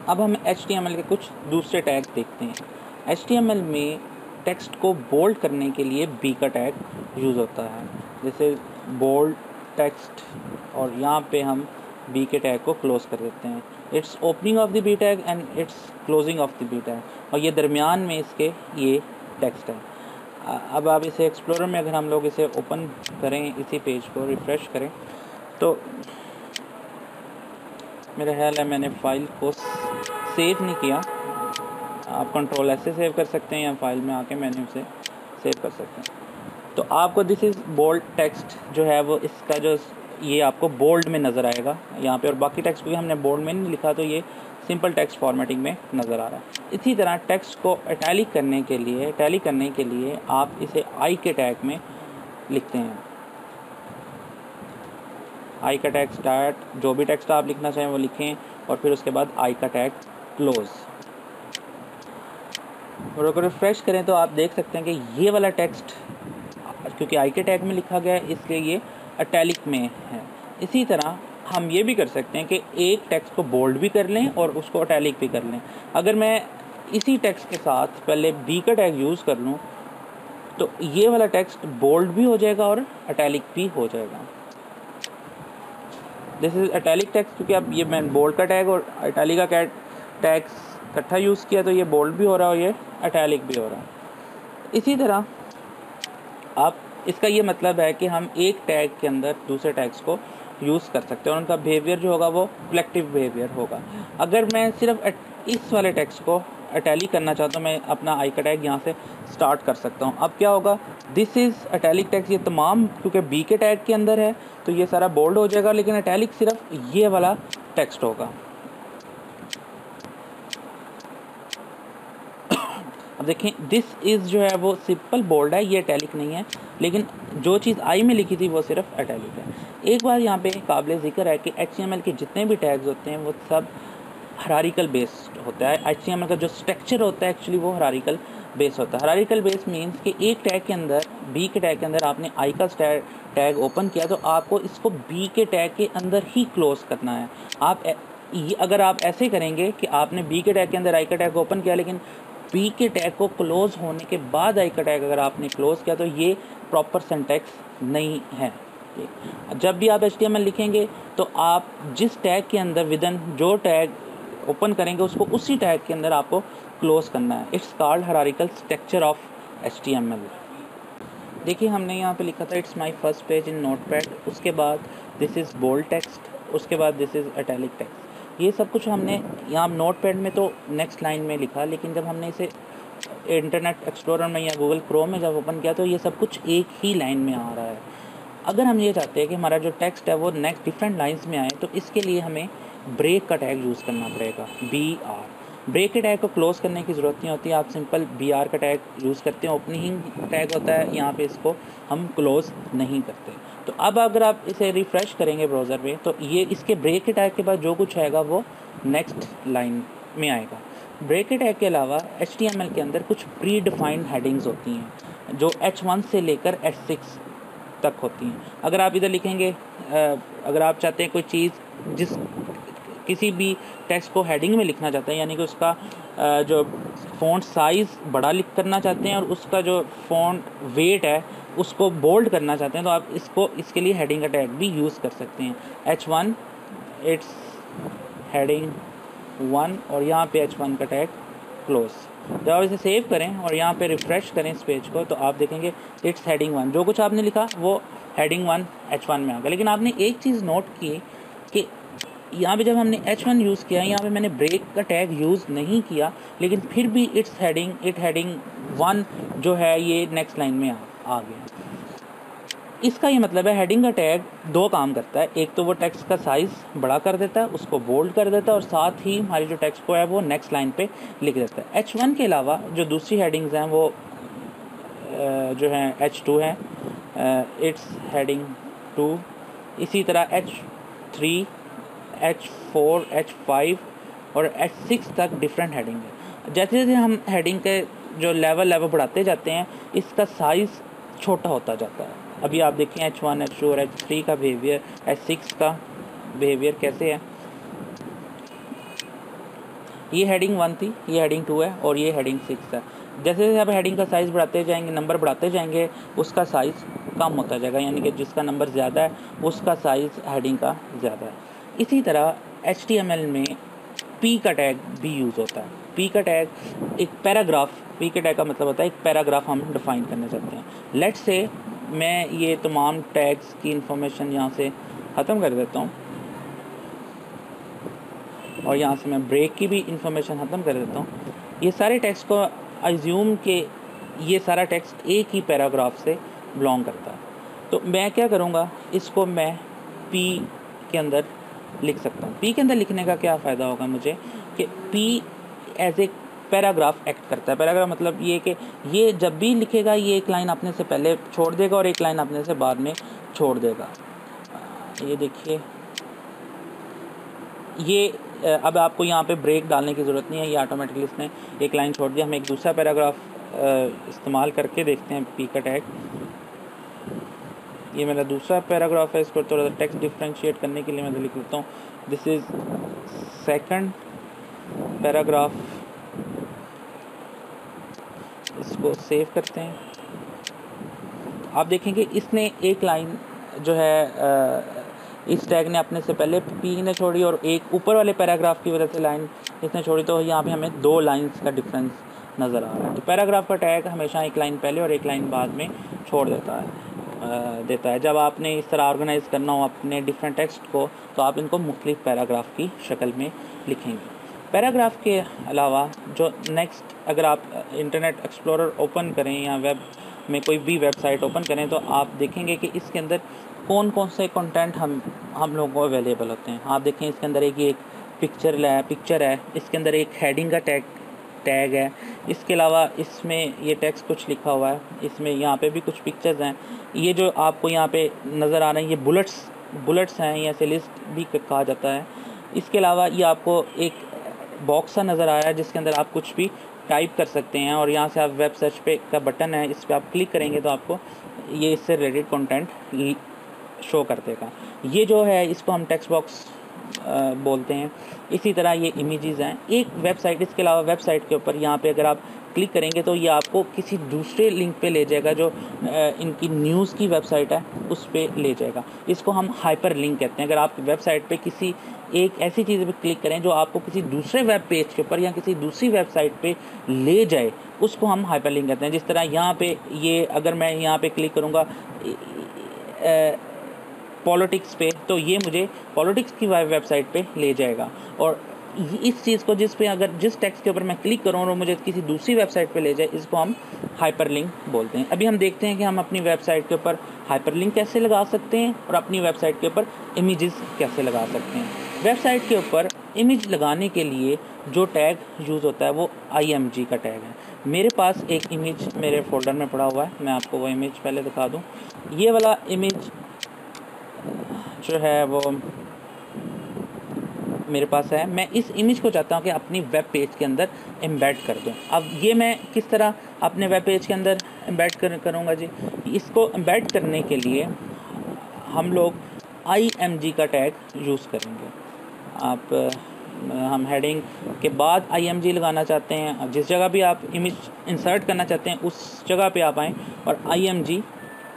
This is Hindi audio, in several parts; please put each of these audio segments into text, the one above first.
अब हम HTML के कुछ दूसरे टैग देखते हैं। HTML में टेक्स्ट को बोल्ड करने के लिए बी का टैग यूज़ होता है, जैसे बोल्ड टेक्स्ट, और यहाँ पे हम बी के टैग को क्लोज कर देते हैं। It's opening of the B tag and it's closing of the B tag, और ये दरमियान में इसके ये टेक्स्ट है। अब आप इसे एक्सप्लोरर में अगर हम लोग इसे ओपन करें, इसी पेज को रिफ़्रेश करें, तो मेरा ख्याल है मैंने फ़ाइल को सेव नहीं किया। आप कंट्रोल ऐसे सेव कर सकते हैं या फाइल में आके मेन्यू से सेव कर सकते हैं। तो आपको दिस इज़ बोल्ड टेक्स्ट जो है वो इसका जो ये आपको बोल्ड में नज़र आएगा यहाँ पे, और बाकी टेक्स्ट भी हमने बोल्ड में नहीं लिखा तो ये सिंपल टेक्स्ट फॉर्मेटिंग में नज़र आ रहा है। इसी तरह टेक्स्ट को इटैलिक करने के लिए आप इसे आई के टैग में लिखते हैं। आई का टैग स्टार्ट, जो भी टेक्स्ट आप लिखना चाहें वो लिखें, और फिर उसके बाद आई का टैग क्लोज़। और अगर रिफ्रेश करें तो आप देख सकते हैं कि ये वाला टेक्स्ट, क्योंकि आई के टैग में लिखा गया है इसलिए ये इटैलिक में है। इसी तरह हम ये भी कर सकते हैं कि एक टेक्स्ट को बोल्ड भी कर लें और उसको इटैलिक भी कर लें। अगर मैं इसी टेक्स्ट के साथ पहले बी का टैग यूज़ कर लूँ तो ये वाला टेक्स्ट बोल्ड भी हो जाएगा और इटैलिक भी हो जाएगा। दिस इज़ इटैलिक टेक्स्ट, क्योंकि अब ये मैं बोल्ड का टैग और इटैलिक का टैग इकट्ठा यूज़ किया तो ये बोल्ड भी हो रहा है और ये इटैलिक भी हो रहा है। इसी तरह आप इसका ये मतलब है कि हम एक टैग के अंदर दूसरे टैग्स को यूज़ कर सकते हैं और उनका बिहेवियर जो होगा वो कलेक्टिव बिहेवियर होगा। अगर मैं सिर्फ इस वाले टेक्स्ट को इटैलिक करना चाहता हूँ, मैं अपना आई का टैग यहाँ से स्टार्ट कर सकता हूँ। अब क्या होगा, दिस इज़ इटैलिक टेक्स्ट, ये तमाम क्योंकि बी के टैग के अंदर है तो ये सारा बोल्ड हो जाएगा, लेकिन इटैलिक सिर्फ ये वाला टेक्स्ट होगा। अब देखें, दिस इज़ जो है वो सिंपल बोल्ड है, ये इटैलिक नहीं है, लेकिन जो चीज़ आई में लिखी थी वो सिर्फ इटैलिक है। एक बार यहाँ पे काबिल ज़िक्र है कि HTML के जितने भी टैग्स होते हैं वो सब हायरार्किकल बेस्ड होता है। HTML का जो स्ट्रक्चर होता है एक्चुअली वो हायरार्किकल बेस होता है। हायरार्किकल बेस मीन्स कि एक टैग के अंदर, बी के टैग के अंदर आपने आई का टैग ओपन किया तो आपको इसको बी के टैग के अंदर ही क्लोज करना है। अगर आप ऐसे करेंगे कि आपने बी के टैग के अंदर आई का टैग ओपन किया लेकिन बी के टैग को क्लोज होने के बाद आई का टैग अगर आपने क्लोज किया तो ये प्रॉपर सिंटैक्स नहीं है। जब भी आप HTML लिखेंगे तो आप जिस टैग के अंदर विदन जो टैग ओपन करेंगे उसको उसी टैग के अंदर आपको क्लोज करना है। It's called hierarchical structure of HTML। देखिए, हमने यहाँ पे लिखा था it's my first page in notepad, उसके बाद दिस इज़ बोल्ड टेक्स्ट, उसके बाद दिस इज़ इटैलिक टेक्स्ट। ये सब कुछ हमने यहाँ नोटपैड में तो नेक्स्ट लाइन में लिखा, लेकिन जब हमने इसे इंटरनेट एक्सप्लोरर में या गूगल क्रोम में जब ओपन किया तो ये सब कुछ एक ही लाइन में आ रहा है। अगर हम ये चाहते हैं कि हमारा जो टेक्स्ट है वो नेक्स्ट डिफरेंट लाइंस में आए तो इसके लिए हमें ब्रेक का टैग यूज़ करना पड़ेगा, BR। ब्रेक के टैग को क्लोज करने की ज़रूरत नहीं होती, आप सिंपल BR का टैग यूज़ करते हैं। ओपनिंग टैग होता है, यहाँ पे इसको हम क्लोज नहीं करते। तो अब अगर आप इसे रिफ़्रेश करेंगे ब्राउज़र में तो ये इसके ब्रेक के टैग के बाद जो कुछ आएगा वो नेक्स्ट लाइन में आएगा। ब्रेक के टैग के अलावा HTML के अंदर कुछ प्री डिफाइंड हेडिंग्स होती हैं जो H1 से लेकर H6 तक होती हैं। अगर आप इधर लिखेंगे, अगर आप चाहते हैं कोई चीज़ किसी भी टेक्स्ट को हेडिंग में लिखना चाहते हैं, यानी कि उसका जो फ़ॉन्ट साइज़ बड़ा लिख करना चाहते हैं और उसका जो फ़ॉन्ट वेट है उसको बोल्ड करना चाहते हैं, तो आप इसके लिए हेडिंग का टैग भी यूज़ कर सकते हैं। H1 इट्स हेडिंग 1 और यहाँ पे H1 का टैग क्लोज। जब आप इसे सेव करें और यहाँ पे रिफ़्रेश करें इस पेज को तो आप देखेंगे इट्स हेडिंग 1, जो कुछ आपने लिखा वो हेडिंग 1 H1 में आ गया। लेकिन आपने एक चीज़ नोट की कि यहाँ पे जब हमने H1 यूज़ किया, यहाँ पे मैंने ब्रेक का टैग यूज़ नहीं किया, लेकिन फिर भी इट हेडिंग 1 जो है ये नेक्स्ट लाइन में आ गया। इसका ये मतलब है हेडिंग का टैग दो काम करता है, एक तो वो टेक्स्ट का साइज़ बड़ा कर देता है, उसको बोल्ड कर देता है, और साथ ही हमारी जो टेक्स्ट को है वो नेक्स्ट लाइन पे लिख देता है। H1 के अलावा जो दूसरी हेडिंग्स हैं वो जो हैं H2 है, इट्स हेडिंग 2, इसी तरह H3, H4, H5 और H6 तक डिफरेंट हेडिंग है। जैसे जैसे हम हेडिंग के जो लेवल बढ़ाते जाते हैं इसका साइज़ छोटा होता जाता है। अभी आप देखें H1, H2 और H3 का बिहेवियर, H6 का बिहेवियर कैसे है। ये हेडिंग 1 थी, ये हेडिंग 2 है और ये हेडिंग 6 है। जैसे जैसे आप हेडिंग का साइज़ बढ़ाते जाएंगे, नंबर बढ़ाते जाएंगे, उसका साइज़ कम होता जाएगा, यानी कि जिसका नंबर ज़्यादा है उसका साइज़ हेडिंग का ज़्यादा है। इसी तरह HTML में पी का टैग भी यूज़ होता है। पी का टैग एक पैराग्राफ, पी के टैग का मतलब होता है एक पैराग्राफ हम डिफ़ाइन करना चाहते हैं। लेट्स से मैं ये तमाम टैग्स की इंफॉर्मेशन यहाँ से ख़त्म कर देता हूँ और यहाँ से मैं ब्रेक की भी इंफॉर्मेशन ख़त्म कर देता हूँ। ये सारे टेक्स्ट को अज्यूम के ये सारा टेक्स्ट एक ही पैराग्राफ से बिलोंग करता है। तो मैं क्या करूँगा, इसको मैं पी के अंदर लिख सकता हूँ। पी के अंदर लिखने का क्या फ़ायदा होगा मुझे कि P as a paragraph act करता है। पैराग्राफ मतलब ये कि ये जब भी लिखेगा ये एक लाइन अपने से पहले छोड़ देगा और एक लाइन अपने से बाद में छोड़ देगा। ये देखिए, ये अब आपको यहाँ पे ब्रेक डालने की ज़रूरत नहीं है, ये ऑटोमेटिकली इसने एक लाइन छोड़ दिया। हम एक दूसरा पैराग्राफ इस्तेमाल करके देखते हैं पी का टैग। ये मेरा दूसरा पैराग्राफ है, इसको थोड़ा सा टेक्स्ट डिफ्रेंशिएट करने के लिए मैं लिख लेता हूँ दिस इज़ सेकंड पैराग्राफ। इसको सेव करते हैं। आप देखेंगे इसने एक लाइन जो है इस टैग ने अपने से पहले पी ने छोड़ी और एक ऊपर वाले पैराग्राफ की वजह से लाइन इसने छोड़ी, तो यहाँ पे हमें 2 लाइंस का डिफरेंस नज़र आ रहा है। तो पैराग्राफ का टैग हमेशा एक लाइन पहले और एक लाइन बाद में छोड़ देता है। जब आपने इस तरह ऑर्गेनाइज करना हो अपने डिफरेंट टेक्स्ट को, तो आप इनको मुख्तलिफ पैराग्राफ की शक्ल में लिखेंगे। पैराग्राफ के अलावा जो नेक्स्ट, अगर आप इंटरनेट एक्सप्लोरर ओपन करें या वेब में कोई भी वेबसाइट ओपन करें, तो आप देखेंगे कि इसके अंदर कौन कौन से कंटेंट हम लोगों को अवेलेबल होते हैं। आप देखें इसके अंदर एक पिक्चर है, इसके अंदर एक हेडिंग का टैग है। इसके अलावा इसमें ये टेक्स्ट कुछ लिखा हुआ है, इसमें यहाँ पे भी कुछ पिक्चर्स हैं। ये जो आपको यहाँ पे नज़र आ रहे हैं ये बुलेट्स हैं, या से लिस्ट भी कहा जाता है। इसके अलावा ये आपको एक बॉक्स सा नज़र आ रहा है जिसके अंदर आप कुछ भी टाइप कर सकते हैं, और यहाँ से आप वेब सर्च पे का बटन है, इस पर आप क्लिक करेंगे तो आपको ये इससे रिलेटेड कंटेंट शो कर देगा। ये जो है इसको हम टेक्स्ट बॉक्स बोलते हैं। इसी तरह ये इमेजेस हैं। एक वेबसाइट, इसके अलावा वेबसाइट के ऊपर यहाँ पे अगर आप क्लिक करेंगे तो ये आपको किसी दूसरे लिंक पे ले जाएगा जो इनकी न्यूज़ की वेबसाइट है उस पे ले जाएगा। इसको हम हाइपर लिंक कहते हैं। अगर आप वेबसाइट पे किसी एक ऐसी चीज़ पे क्लिक करें जो आपको किसी दूसरे वेब पेज के ऊपर या किसी दूसरी वेबसाइट पे ले जाए, उसको हम हाइपर लिंक कहते हैं। जिस तरह यहाँ पे ये अगर मैं यहाँ पे क्लिक करूँगा पॉलिटिक्स पे, तो ये मुझे पॉलिटिक्स की वेबसाइट पे ले जाएगा। और इस चीज़ को जिस टेक्स्ट के ऊपर मैं क्लिक करूँ और मुझे किसी दूसरी वेबसाइट पे ले जाए, इसको हम हाइपरलिंक बोलते हैं। अभी हम देखते हैं कि हम अपनी वेबसाइट के ऊपर हाइपरलिंक कैसे लगा सकते हैं और अपनी वेबसाइट के ऊपर इमेजेस कैसे लगा सकते हैं। वेबसाइट के ऊपर इमेज लगाने के लिए जो टैग यूज़ होता है वो IMG का टैग है। मेरे पास एक इमेज मेरे फोल्डर में पड़ा हुआ है, मैं आपको वो इमेज पहले दिखा दूँ। ये वाला इमेज जो है वो मेरे पास है। मैं इस इमेज को चाहता हूँ कि अपनी वेब पेज के अंदर एम्बेड कर दूँ। अब ये मैं किस तरह अपने वेब पेज के अंदर एम्बेड करूँगा जी? इसको एम्बेड करने के लिए हम लोग IMG का टैग यूज़ करेंगे। हम हेडिंग के बाद IMG लगाना चाहते हैं, जिस जगह भी आप इमेज इंसर्ट करना चाहते हैं उस जगह पे आप आएँ और IMG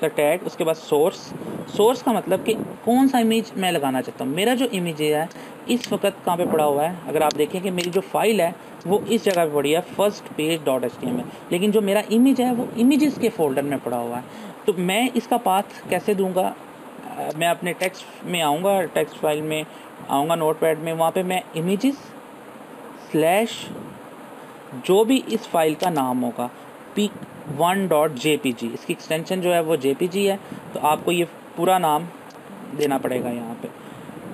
का टैग, उसके बाद सोर्स का मतलब कि कौन सा इमेज मैं लगाना चाहता हूँ। मेरा जो इमेज है इस वक्त कहाँ पे पड़ा हुआ है, अगर आप देखें कि मेरी जो फाइल है वो इस जगह पे पड़ी है firstpage.html, लेकिन जो मेरा इमेज है वो इमेजेस के फोल्डर में पड़ा हुआ है। तो मैं इसका पाथ कैसे दूंगा? मैं अपने टेक्स्ट में आऊँगा, टेक्स्ट फाइल में आऊँगा, नोटपैड में, वहाँ पे मैं इमेजेस / जो भी इस फाइल का नाम होगा pic1.jpg, इसकी एक्सटेंशन जो है वो JPG है, तो आपको ये पूरा नाम देना पड़ेगा यहाँ पे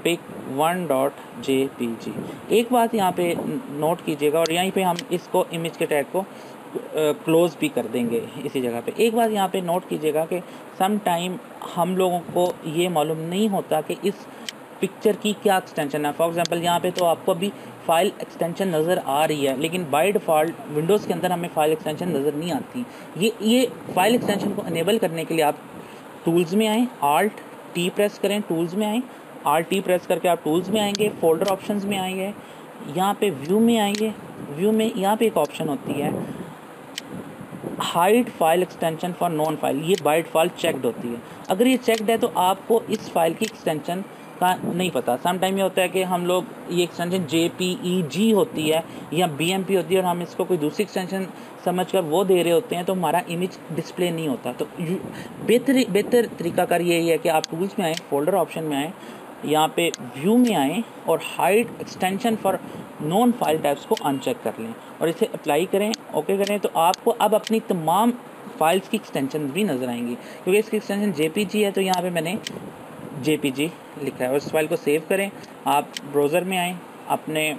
pic1.jpg। एक बात यहाँ पे नोट कीजिएगा, और यहीं पे हम इसको इमेज के टैग को क्लोज भी कर देंगे इसी जगह पे। एक बात यहाँ पे नोट कीजिएगा कि सम टाइम हम लोगों को ये मालूम नहीं होता कि इस पिक्चर की क्या एक्सटेंशन है। फॉर एग्जांपल यहाँ पे तो आपको अभी फाइल एक्सटेंशन नज़र आ रही है, लेकिन बाय डिफ़ॉल्ट विंडोज़ के अंदर हमें फाइल एक्सटेंशन नज़र नहीं आती। ये फाइल एक्सटेंशन को अनेबल करने के लिए आप टूल्स में आएँ, Alt T प्रेस करें, टूल्स में आएँ, Alt T प्रेस करके आप टूल्स में आएंगे, फोल्डर ऑप्शंस में आएंगे, यहाँ पे व्यू में आएंगे, व्यू में यहाँ पे एक ऑप्शन होती है hide file extension for non file, ये बाय डिफ़ॉल्ट चेक्ड होती है। अगर ये चेक्ड है तो आपको इस फाइल की एक्सटेंशन का नहीं पता। सम टाइम ये होता है कि हम लोग ये एक्सटेंशन JPEG होती है या BMP होती है और हम इसको कोई दूसरी एक्सटेंशन समझकर वो दे रहे होते हैं तो हमारा इमेज डिस्प्ले नहीं होता। तो बेहतर तरीकाकार यही है कि आप टूल्स में आएँ, फोल्डर ऑप्शन में आएँ, यहाँ पे व्यू में आएँ और hide extension for non file types को अनचेक कर लें और इसे अप्लाई करें, ओके करें, तो आपको अब अपनी तमाम फाइल्स की एक्सटेंशन भी नज़र आएंगी। क्योंकि इसकी एक्सटेंशन JPG है तो यहाँ पे मैंने JPG लिखा है और इस फाइल को सेव करें। आप ब्राउज़र में आएँ, अपने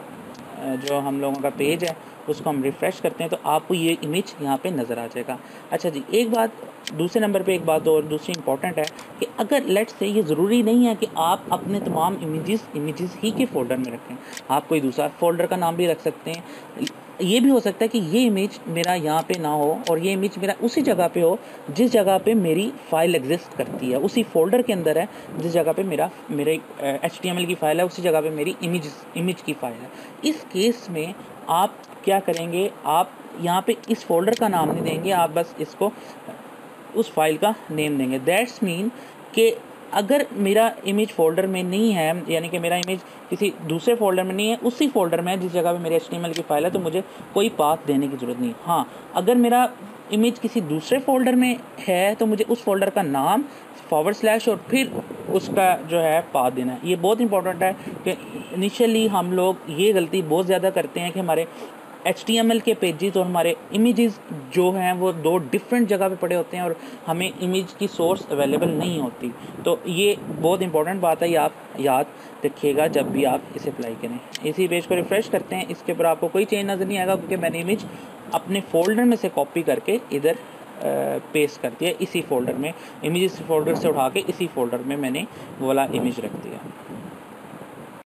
जो हम लोगों का पेज है उसको हम रिफ़्रेश करते हैं तो आपको ये इमेज यहाँ पे नज़र आ जाएगा। अच्छा जी, एक बात, दूसरे नंबर पे एक बात और दूसरी इंपॉर्टेंट है कि अगर लेट्स से ये ज़रूरी नहीं है कि आप अपने तमाम इमेजेस ही के फ़ोल्डर में रखें, आप कोई दूसरा फ़ोल्डर का नाम भी रख सकते हैं। ये भी हो सकता है कि ये इमेज मेरा यहाँ पे ना हो और ये इमेज मेरा उसी जगह पे हो जिस जगह पे मेरी फ़ाइल एग्जिस्ट करती है, उसी फोल्डर के अंदर है जिस जगह पे मेरे HTML की फ़ाइल है, उसी जगह पे मेरी इमेज की फ़ाइल है। इस केस में आप क्या करेंगे, आप यहाँ पे इस फोल्डर का नाम नहीं देंगे, आप बस इसको उस फाइल का नेम देंगे। दैट्स मीन कि अगर मेरा इमेज फोल्डर में नहीं है, यानी कि मेरा इमेज किसी दूसरे फोल्डर में नहीं है, उसी फोल्डर में है जिस जगह पे मेरे HTML की फ़ाइल है, तो मुझे कोई पाथ देने की ज़रूरत नहीं। हाँ, अगर मेरा इमेज किसी दूसरे फोल्डर में है तो मुझे उस फोल्डर का नाम / और फिर उसका जो है पाथ देना है। ये बहुत इंपॉर्टेंट है कि इनिशियली हम लोग ये गलती बहुत ज़्यादा करते हैं कि हमारे HTML के पेजेस और हमारे इमेजेस जो हैं वो दो डिफरेंट जगह पे पड़े होते हैं और हमें इमेज की सोर्स अवेलेबल नहीं होती। तो ये बहुत इंपॉर्टेंट बात है, ये आप याद रखिएगा जब भी आप इसे अप्लाई करें। इसी पेज को रिफ़्रेश करते हैं, इसके ऊपर आपको कोई चेंज नज़र नहीं आएगा क्योंकि मैंने इमेज अपने फ़ोल्डर में से कॉपी करके इधर पेस्ट कर दिया। इसी फोल्डर में इमेज, इस फोल्डर से उठा के इसी फोल्डर में मैंने वो वाला इमेज रख दिया।